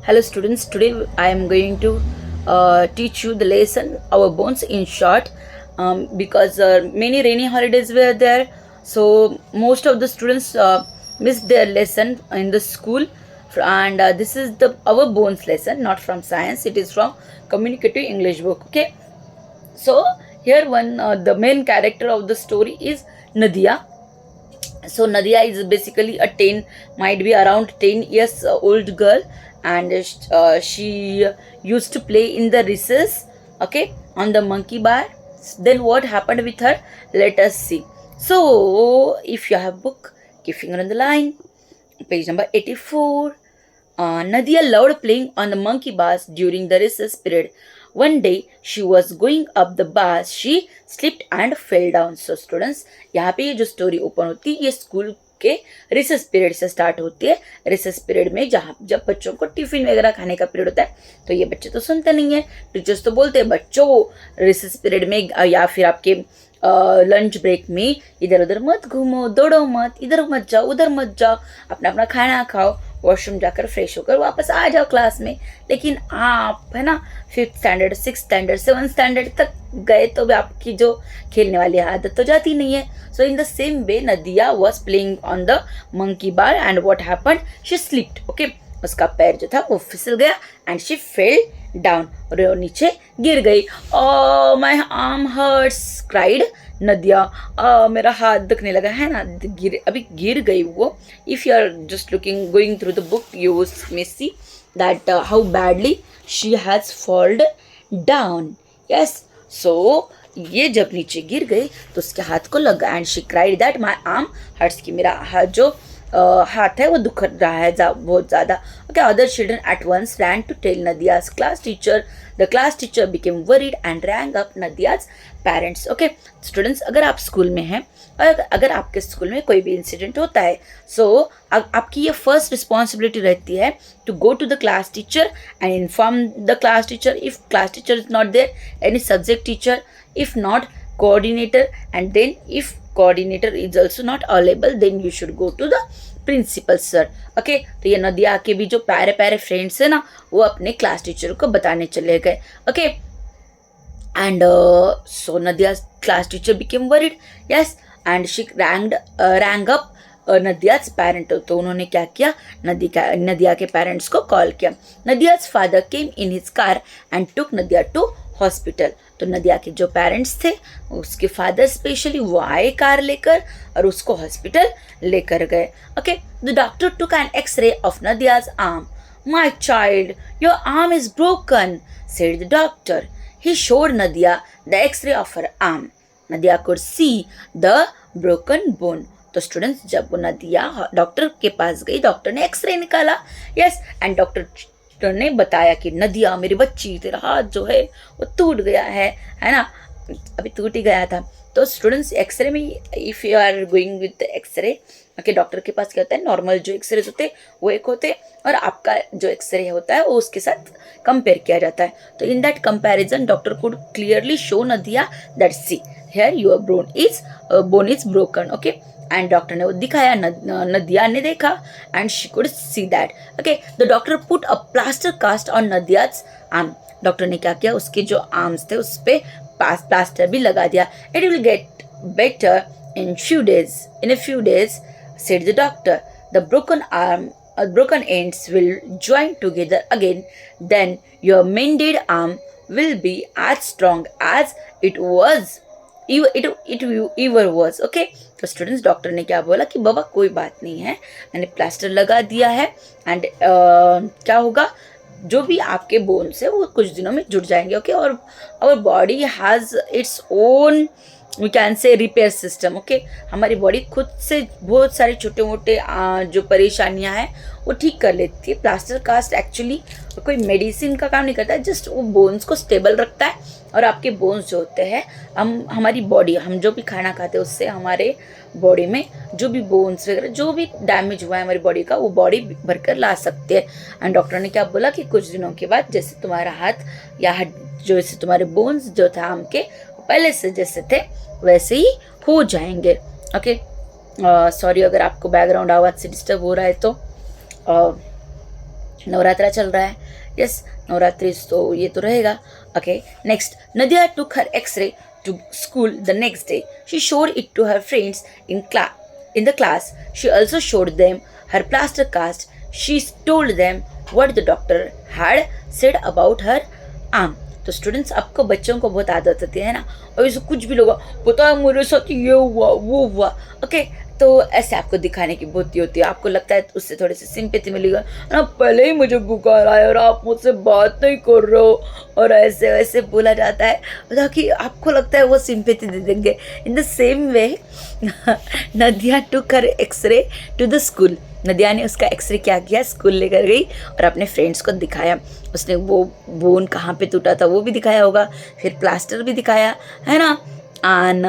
Hello students, today I am going to teach you the lesson our bones in short, because many rainy holidays were there, so most of the students missed their lesson in the school, and this is the our bones lesson, not from science, it is from communicative English book. Okay, so here the main character of the story is Nadia. So Nadia is basically a 10, might be around 10 years old girl, and she used to play in the recess, okay, on the monkey bar. Then what happened with her, let us see. So if you have book, keep finger on the line, page number 84. Nadia loved playing on the monkey bars during the recess period. One day she was going up the bars, she slipped and fell down. So students, यहाँ पे ये जो story open होती है ये school के recess period से start होती है. रिसेस पीरियड में जब बच्चों को टिफिन वगैरह खाने का पीरियड होता है, तो ये बच्चे तो सुनते नहीं है, टीचर्स तो बोलते हैं बच्चों रिसेस पीरियड में या फिर आपके लंच ब्रेक में इधर उधर मत घूमो, दौड़ो मत, इधर मत जाओ, उधर मत जाओ, अपना अपना खाना खाओ, वॉशरूम जाकर फ्रेश होकर वापस आ जाओ क्लास में. लेकिन आप है ना 5th standard, 6th standard, 7th standard तक गए तो भी आपकी जो खेलने वाली आदत तो जाती नहीं है. So in the same way Nadia was playing on the monkey bar and what happened, she slipped. Okay, उसका पैर जो था वो फिसल गया एंड शी फेल डाउन, और वो नीचे गिर गई. माय आर्म हर्ट्स क्राइड नदिया, मेरा हाथ दुखने लगा है ना, अभी गिर गई वो. If you are just looking going through the book you may see that how badly she has falled down. Yes, so ये जब नीचे गिर गई तो उसके हाथ को लगा and she cried that my arm hurts, की मेरा हाथ जो हाथ है वो दुख रहा है बहुत ज़्यादा. Okay, other children at once ran to tell Nadia's class teacher. The class teacher became worried and rang up Nadia's parents. Okay students, अगर आप स्कूल में हैं और अगर आपके स्कूल में कोई भी इंसिडेंट होता है, सो आपकी ये फर्स्ट रिस्पॉन्सिबिलिटी रहती है to go to the class teacher and inform the class teacher. If class teacher is not there, any subject teacher, if not coordinator, and then if coordinator is also not available then you should go to the principal sir. okay, तो ये नदिया के भी जो प्यारे प्यारे friends है ना वो अपने क्लास टीचर को बताने चले गए. Okay, and so Nadia class teacher became worried. Yes, and she rang up Nadia's parent. तो उन्होंने क्या किया, नदिया के पेरेंट्स को कॉल किया. Nadia's father came in his car and took Nadia to hospital. तो नदिया के जो पेरेंट्स थे उसके फादर स्पेशली वो आए कार लेकर और उसको हॉस्पिटल लेकर गए. Okay, the doctor took an x ray of Nadia's arm. My child, your arm is broken, said the doctor. He showed Nadia the x ray of her arm. Nadia could see the broken bone. तो students, जब वो नदिया doctor के पास गई, doctor ने x ray निकाला. Yes, and doctor ने बताया कि नदिया मेरी बच्ची, तेरा हाथ जो है वो टूट गया है ना, अभी टूट ही गया था. तो स्टूडेंट्स, एक्सरे में if you are going with X-ray, okay, doctor के पास क्या होता है, नॉर्मल जो एक्सरे होते हैं वो एक होते और आपका जो एक्सरे होता है वो उसके साथ कंपेयर किया जाता है. तो in that comparison doctor could clearly show Nadia that see here your bone is broken. Okay, and doctor ने वो दिखाया, नदिया ने देखा and she could see that. Okay, the doctor put a plaster cast on Nadia's arm. Doctor ने क्या किया, उसके जो आर्म्स थे उस पर प्लास्टर भी लगा दिया. It will get better in a few days, said the doctor. The broken ends will join together again. Then your mended arm will be as strong as it ever was. Okay, तो students, doctor ने क्या बोला कि बाबा कोई बात नहीं है, मैंने प्लास्टर लगा दिया है एंड क्या होगा, जो भी आपके बोन्स है वो कुछ दिनों में जुड़ जाएंगे. ओके, और our body has its own we can say repair system. Okay, हमारी बॉडी खुद से बहुत सारे छोटे मोटे जो परेशानियां हैं वो ठीक कर लेती है. प्लास्टर कास्ट एक्चुअली कोई मेडिसिन का काम नहीं करता है, जस्ट वो बोन्स को स्टेबल रखता है. और आपके बोन्स जो होते हैं, हमारी बॉडी, हम जो भी खाना खाते हैं उससे हमारे बॉडी में जो भी बोन्स वगैरह जो भी डैमेज हुआ है हमारी बॉडी का, वो बॉडी भर कर ला सकते हैं. एंड डॉक्टर ने क्या बोला कि कुछ दिनों के बाद जैसे तुम्हारा हाथ या जैसे तुम्हारे बोन्स जो था आम के पहले से जैसे थे वैसे ही हो जाएंगे. ओके, सॉरी अगर आपको बैकग्राउंड आवाज़ से डिस्टर्ब हो रहा है तो. नवरात्रा चल रहा है, यस, नवरात्रि तो ये तो रहेगा। Okay, next, Nadia took her X-ray to school the next day. She showed it to her friends in the class. She also showed them her plaster cast. She told them what the doctor had said about her arm. तो students, आपको बच्चों को बहुत आदत होती है ना, और इसे कुछ भी लोग पता है मेरे साथ ये हुआ वो हुआ, ओके, तो ऐसे आपको दिखाने की बहुत होती है, आपको लगता है उससे थोड़ी सी सिंपैथी मिलेगा ना, पहले ही मुझे बुखार आया और आप मुझसे बात नहीं कर रहे हो, और ऐसे वैसे बोला जाता है ताकि आपको लगता है वो सिंपैथी दे देंगे। In the same way Nadia took her x ray to the school. Nadia ने उसका एक्सरे क्या किया, स्कूल लेकर गई और अपने फ्रेंड्स को दिखाया। उसने वो बोन कहाँ पे टूटा था वो भी दिखाया होगा, फिर प्लास्टर भी दिखाया, है ना। एंड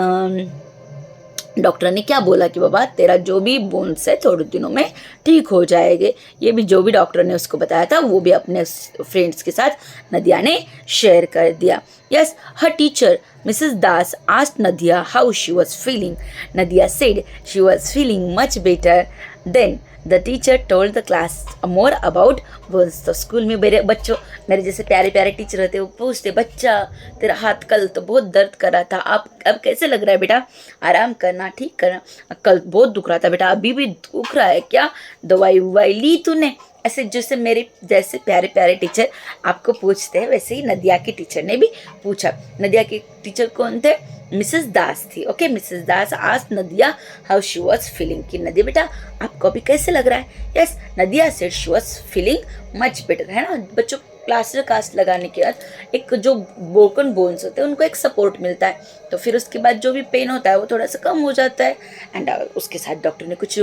डॉक्टर ने क्या बोला कि बाबा तेरा जो भी बोन्स है थोड़े दिनों में ठीक हो जाएंगे। ये भी जो भी डॉक्टर ने उसको बताया था वो भी अपने फ्रेंड्स के साथ नदिया ने शेयर कर दिया। Yes, her teacher Mrs Das asked Nadia how she was feeling. Nadia said she was feeling much better. Then the teacher told the class more about bones. तो स्कूल में मेरे बच्चों, मेरे जैसे प्यारे प्यारे टीचर होते, वो पूछते बच्चा तेरा हाथ कल तो बहुत दर्द कर रहा था, अब कैसे लग रहा है बेटा, आराम करना, ठीक करना, कल बहुत दुख रहा था बेटा, अभी भी दुख रहा है क्या, दवाई ववाई ली तूने। ऐसे जैसे मेरे जैसे प्यारे प्यारे टीचर आपको पूछते हैं, वैसे ही नदिया की टीचर ने भी पूछा। नदिया के टीचर कौन थे, मिसेस दास थी। Okay, Mrs Das asked Nadia how she was feeling, कि नदिया बेटा आपको अभी कैसे लग रहा है। Yes, Nadia said she was feeling much better, है ना। बच्चों, प्लास्टर कास्ट लगाने के बाद एक जो ब्रोकन बोन्स होते हैं उनको एक सपोर्ट मिलता है, तो फिर उसके बाद जो भी पेन होता है वो थोड़ा सा कम हो जाता है। एंड उसके साथ डॉक्टर ने कुछ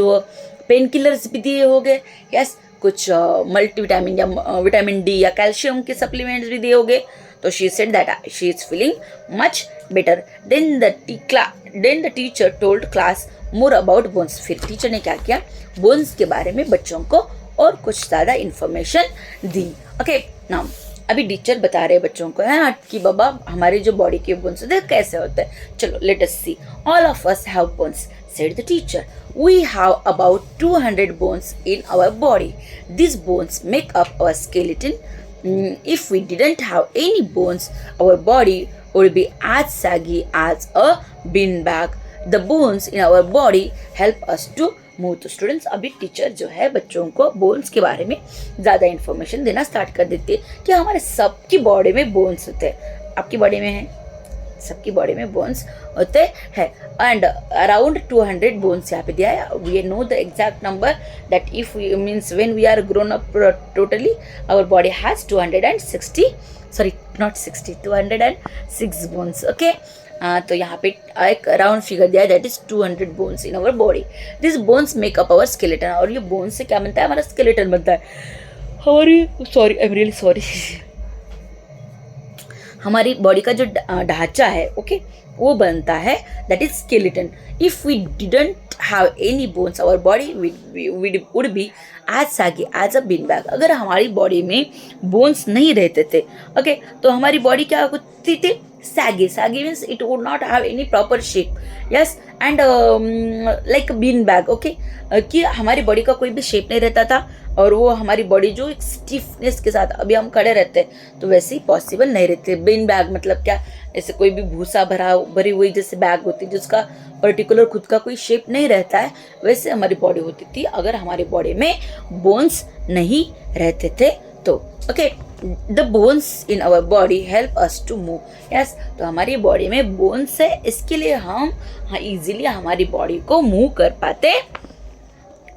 पेन किलर्स भी दिए हो गए, यस, कुछ मल्टीविटामिन या विटामिन डी या कैल्शियम के सप्लीमेंट्स भी दिए हो गए। तो she said that she is feeling much better. Then the teacher told class more about bones. फिर टीचर ने क्या किया, बोन्स के बारे में बच्चों को और कुछ ज़्यादा इन्फॉर्मेशन दी। ओके, नाउ अभी टीचर बता रहे बच्चों को, है ना, कि बाबा हमारे जो बॉडी के बोन्स होते हैं कैसे होते हैं। चलो let us see. All of us have bones, said the teacher. We have about 200 bones in our body. These bones make up our skeleton. If we didn't have any bones, our body would be as saggy as a beanbag. The bones in our body help us to move. तो students, अभी teacher जो है बच्चों को bones के बारे में ज़्यादा इन्फॉर्मेशन देना स्टार्ट कर देती है कि हमारे सबकी बॉडी में बोन्स होते हैं। आपकी बॉडी में है, सबकी बॉडी में बोन्स होते हैं, एंड अराउंड 200 बोन्स यहाँ पे दिया है। We know the exact number that if we means when we are grown up totally our body has 206 bones. Okay, तो यहाँ पे एक राउंड फिगर दिया है that is 200 bones in our body. This bones make up our skeleton. और ये bones से क्या बनता है, हमारा स्केलेटन बनता है। आई एम रियली सॉरी हमारी बॉडी का जो ढांचा है, ओके, वो बनता है, that is skeleton. If we didn't have any bones our body would be as saggy as a bean bag. अगर हमारी बॉडी में बोन्स नहीं रहते थे, ओके, तो हमारी बॉडी क्या होती थी, saggy means it would not have any proper shape, yes, and like bean bag. Okay, कि हमारी बॉडी का कोई भी शेप नहीं रहता था, और वो हमारी बॉडी जो एक स्टिफनेस के साथ अभी हम खड़े रहते हैं तो वैसे ही पॉसिबल नहीं रहते। बीन बैग मतलब क्या, ऐसे कोई भी भूसा भरी हुई जैसे बैग होती है जिसका पर्टिकुलर खुद का कोई शेप नहीं रहता है, वैसे हमारी बॉडी होती थी अगर हमारी बॉडी में बोन्स नहीं रहते थे तो। Okay, the bones in our body help us to move. Yes, तो हमारी बॉडी में बोन्स है, इसके लिए हम इजीली हमारी बॉडी को मूव कर पाते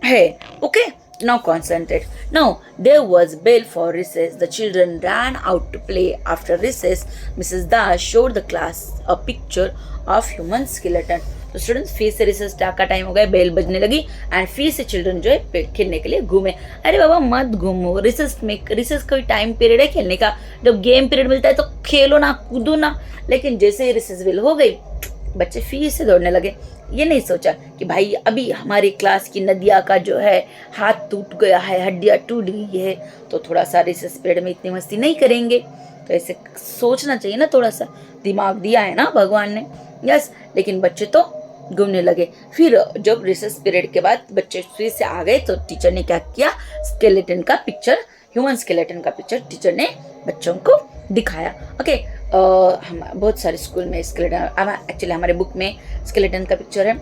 हैं। Okay, now concentrate. Now there was bell for recess. The children ran out to play. After recess, Mrs. Das showed the class a picture of human skeleton. तो स्टूडेंट्स फिर से recess का time हो गया, bell बजने लगी and फिर से चिल्ड्रन जो है खेलने के लिए घूमे। अरे बाबा मत घूमो, रिसेस कोई टाइम पीरियड है खेलने का, जब गेम पीरियड मिलता है तो खेलो ना, कूदो ना। लेकिन जैसे ही रिसेस बेल हो गई बच्चे फिर से दौड़ने लगे। ये नहीं सोचा कि भाई अभी हमारी क्लास की नदिया का जो है हाथ टूट गया है, हड्डियाँ टूट गई है, तो थोड़ा सा रिसेस पीरियड में इतनी मस्ती नहीं करेंगे। तो ऐसे सोचना चाहिए ना, थोड़ा सा दिमाग दिया है ना भगवान ने। यस, लेकिन बच्चे तो घूमने लगे। फिर जब रिसेस पीरियड के बाद बच्चे फिर से आ गए तो टीचर ने क्या किया, स्केलेटन का पिक्चर ह्यूमन स्केलेटन का पिक्चर टीचर ने बच्चों को दिखाया. ओके, हम बहुत सारे स्कूल में स्केलेटन, एक्चुअली हमारे बुक में स्केलेटन का पिक्चर है.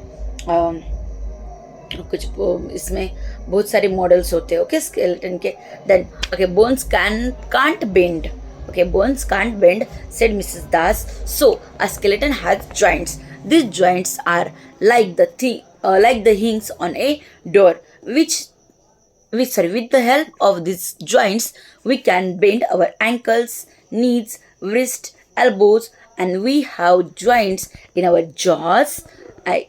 कुछ इसमें बहुत सारे मॉडल्स होते हैं. ओके, स्केलेटन के. Then okay, bones can't bend. Okay, bones can't bend, said Mrs. Das. So a skeleton has joints. These joints are like the hinges on a door, with the help of these joints, we can bend our ankles, knees, wrists, elbows, and we have joints in our jaws,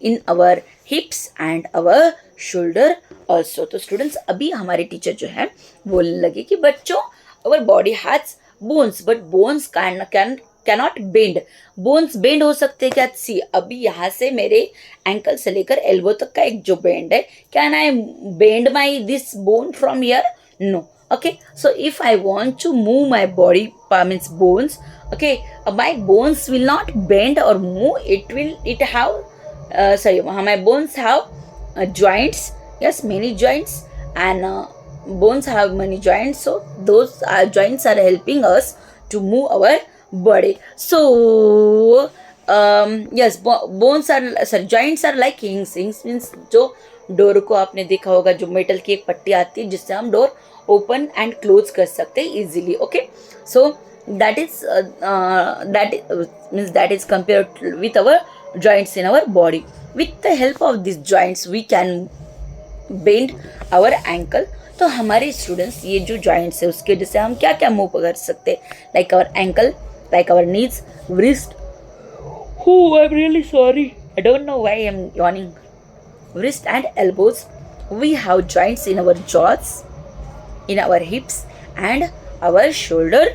in our hips and our shoulder also. तो students, अभी हमारे teacher जो है बोलने लगे कि बच्चों, our body has bones, but bones cannot bend. Bones bend हो सकते हैं क्या? सी, अभी यहाँ से मेरे एंकल से लेकर एल्बो तक का एक जो बेंड है, can I bend my this bone from here? No. Okay, so if I want to move my body, means bones, okay, my bones will not bend or move. My bones have joints. Yes, many joints, and bones have many joints. So those joints are helping us to move our body. So yes, joints are like hinges. Hinges means जो door को आपने देखा होगा, जो metal की एक पट्टी आती है जिससे हम डोर ओपन एंड क्लोज कर सकते हैं easily. Okay, so that is compared with our joints in our body. With the help of these joints we can bend our ankle. तो हमारे स्टूडेंट्स, ये जो जॉइंट्स है उसके वजह से हम क्या क्या मूव कर सकते हैं, like our ankle, like our knees, wrist. Oh, I'm really sorry. I don't know why I'm yawning. Wrist and elbows. We have joints in our jaws, in our hips and our shoulder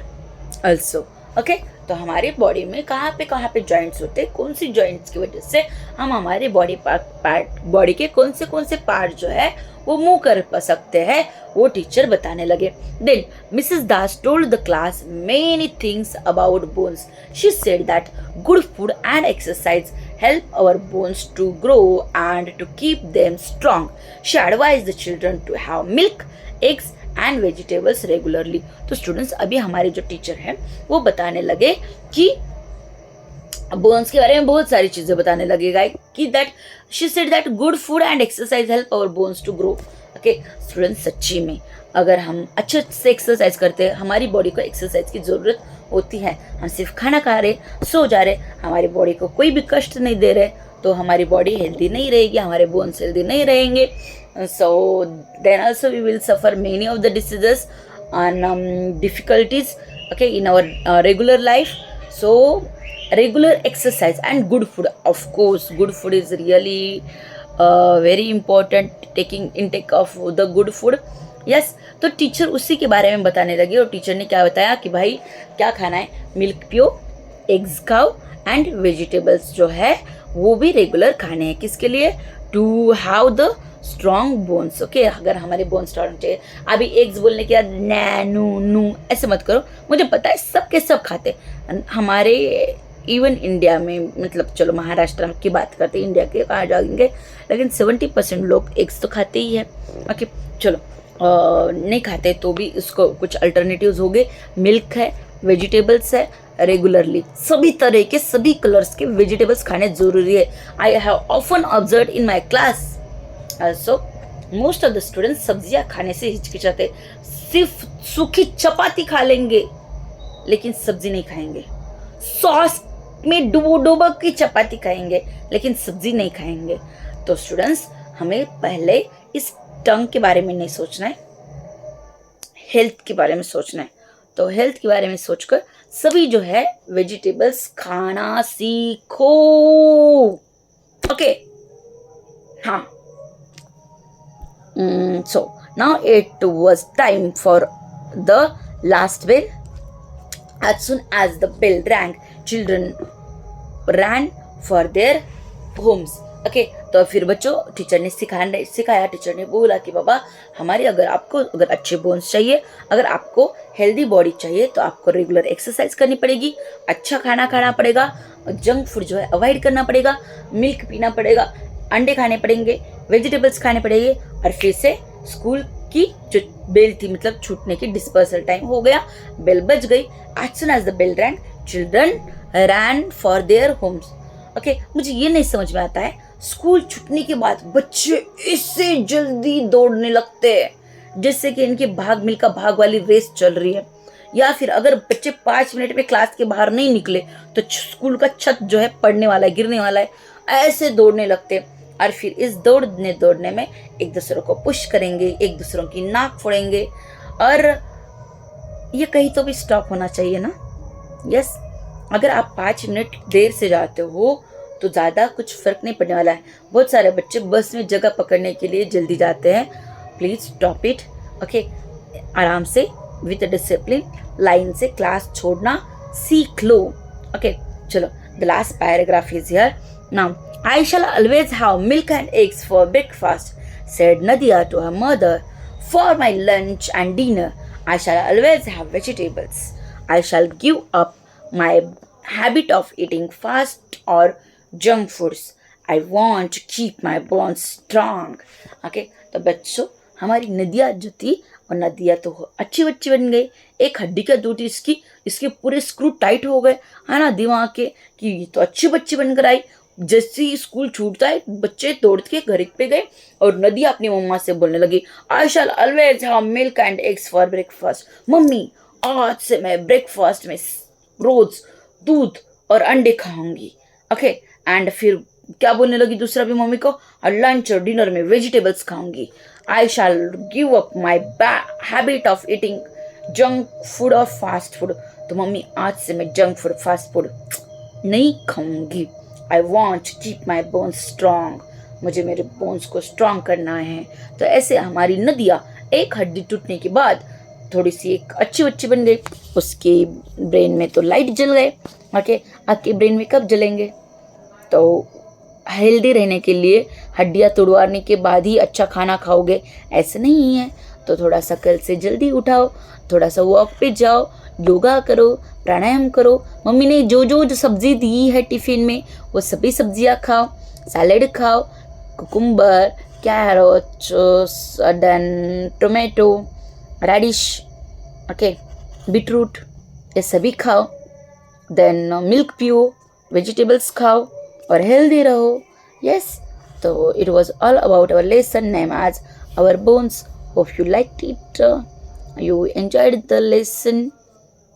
also. Okay, तो हमारे body में कहाँ पे joints होते हैं, कौन सी joints की वजह से हम हमारे बॉडी के कौन से पार्ट जो है वो मूव कर सकते हैं, वो टीचर बताने लगे. Then Mrs Das told the class many things about bones. She said that good food and exercise help our bones to grow and to keep them strong. She advised the children to have milk, eggs and vegetables regularly. तो students, अभी हमारे जो teacher हैं वो बताने लगे कि bones के बारे में बहुत सारी चीजें बताने लगेगा कि that she said that good food and exercise help our bones to grow. Okay students, सच्ची में अगर हम अच्छे से एक्सरसाइज करते हैं, हमारी बॉडी को एक्सरसाइज की ज़रूरत होती है. हम सिर्फ खाना खा रहे, सो जा रहे, हमारी बॉडी को कोई भी कष्ट नहीं दे रहे, तो हमारी बॉडी हेल्दी नहीं रहेगी, हमारे बोन्स हेल्दी नहीं रहेंगे. So then also we will suffer many of the diseases and difficulties, okay, in our regular life. So regular exercise and good food, of course good food is really very important, taking intake of the good food. yes, तो teacher उसी के बारे में बताने लगी, और teacher ने क्या बताया कि भाई क्या खाना है, मिल्क पियो, एग्स खाओ एंड वेजिटेबल्स जो है वो भी रेगुलर खाने हैं. किसके लिए? To have the strong bones. Okay, अगर हमारे बोन स्ट्रॉन्ग चाहिए. अभी एग्स बोलने के बाद नैनू नू ऐसे मत करो, मुझे पता है सब के सब खाते हमारे, इवन इंडिया में, मतलब चलो महाराष्ट्र की बात करते हैं, इंडिया के कहाँ जाएंगे, लेकिन 70% लोग एग्स तो खाते ही है. ओके चलो, नहीं खाते तो भी इसको कुछ अल्टरनेटिव्स हो गए. मिल्क है, वेजिटेबल्स है, रेगुलरली सभी तरह के सभी कलर्स के वेजिटेबल्स खाने जरूरी है. I have often observe in my class so most of the students सब्जियां खाने से हिचकिचाते, सिर्फ सूखी चपाती खा लेंगे लेकिन सब्जी नहीं खाएंगे, सॉस में डुबो की चपाती खाएंगे लेकिन सब्जी नहीं खाएंगे. तो स्टूडेंट्स, हमें पहले इस टंग के बारे में नहीं सोचना है, हेल्थ के बारे में सोचना है. तो हेल्थ के बारे में सोचकर सभी जो है वेजिटेबल्स खाना सीखो. ओके, हाँ. So now it was time for the last bell. As soon as the bell rang, children ran for their homes. Okay, तो फिर बच्चों टीचर ने सिखाया. टीचर ने बोला कि बाबा हमारे अगर अच्छे बोन्स चाहिए, अगर आपको हेल्दी बॉडी चाहिए, तो आपको रेगुलर एक्सरसाइज करनी पड़ेगी, अच्छा खाना खाना पड़ेगा, जंक फूड जो है अवॉइड करना पड़ेगा, मिल्क पीना पड़ेगा, अंडे खाने पड़ेंगे, वेजिटेबल्स खाने पड़ेंगे, और फिर से स्कूल की जो बेल थी, मतलब छूटने की डिस्पर्सल टाइम हो गया, बेल बज गई। As soon as the bell rang children ran for their homes. Okay, मुझे ये नहीं समझ में आता है, स्कूल छूटने के बाद बच्चे इससे जल्दी दौड़ने लगते हैं जैसे कि इनकी भाग मिल्खा भाग वाली रेस चल रही है, या फिर अगर बच्चे 5 मिनट में क्लास के बाहर नहीं निकले तो स्कूल का छत जो है पड़ने वाला है, गिरने वाला है, ऐसे दौड़ने लगते हैं। और फिर इस दौड़ने में एक दूसरों को पुश करेंगे, एक दूसरों की नाक फोड़ेंगे, और ये कहीं तो भी स्टॉप होना चाहिए ना। यस, अगर आप 5 मिनट देर से जाते हो तो ज़्यादा कुछ फर्क नहीं पड़ने वाला है। बहुत सारे बच्चे बस में जगह पकड़ने के लिए जल्दी जाते हैं। Please stop it. ओके, आराम से विद डिसिप्लिन लाइन से क्लास छोड़ना सीख लो। ओके, चलो, the last paragraph is here now. I shall always have milk and eggs for breakfast, said Nadia to her mother. For my lunch and dinner, I shall always have vegetables. I shall give up my habit of eating fast or junk foods. I want to keep my bones strong. Okay, तो बच्चों, हमारी नदिया जो थी, और नदिया तो अच्छी बच्ची बन गई। एक हड्डी का दूध इसकी, इसके पूरे स्क्रू टाइट हो गए, है ना, दिमाग के, कि ये तो अच्छी बच्ची बनकर आई। जैसे ही स्कूल छूटता है बच्चे दौड़ के घर पे गए, और नदिया अपनी मम्मा से बोलने लगी, I shall always have milk and eggs for breakfast. Mummy, आज से मैं ब्रेकफास्ट में रोज दूध और अंडे खाऊंगी। ओके, एंड फिर क्या बोलने लगी दूसरा भी मम्मी को, और लंच और डिनर में वेजिटेबल्स खाऊंगी। I shall give up my habit of eating junk food और फास्ट फूड। तो मम्मी, आज से मैं जंक फूड फास्ट फूड नहीं खाऊंगी। I want keep my bones strong, मुझे मेरे बोन्स को स्ट्रांग करना है। तो ऐसे हमारी नदिया एक हड्डी टूटने के बाद थोड़ी सी एक अच्छी बच्ची बन गई। उसके ब्रेन में तो लाइट जल गए। ओके, आपके ब्रेन में कब जलेंगे? तो हेल्दी रहने के लिए हड्डियाँ तोड़वाने के बाद ही अच्छा खाना खाओगे, ऐसे नहीं है। तो थोड़ा सा कल से जल्दी उठाओ, थोड़ा सा वॉक पे जाओ, योगा करो, प्राणायाम करो। मम्मी ने जो जो सब्जी दी है टिफ़िन में वो सभी सब्जियां खाओ, सैलेड खाओ, cucumber, carrot, then tomato, radish, okay, beetroot, ये सभी खाओ। देन मिल्क पियो, वेजिटेबल्स खाओ और हेल्दी रहो। यस, तो it was all about our lesson name as our bones. Hope you liked it, you enjoyed the lesson.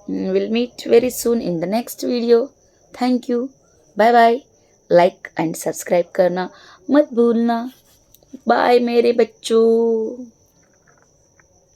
We'll meet very soon in the next video. Thank you. Bye bye. Like and subscribe करना मत भूलना। Bye मेरे बच्चों।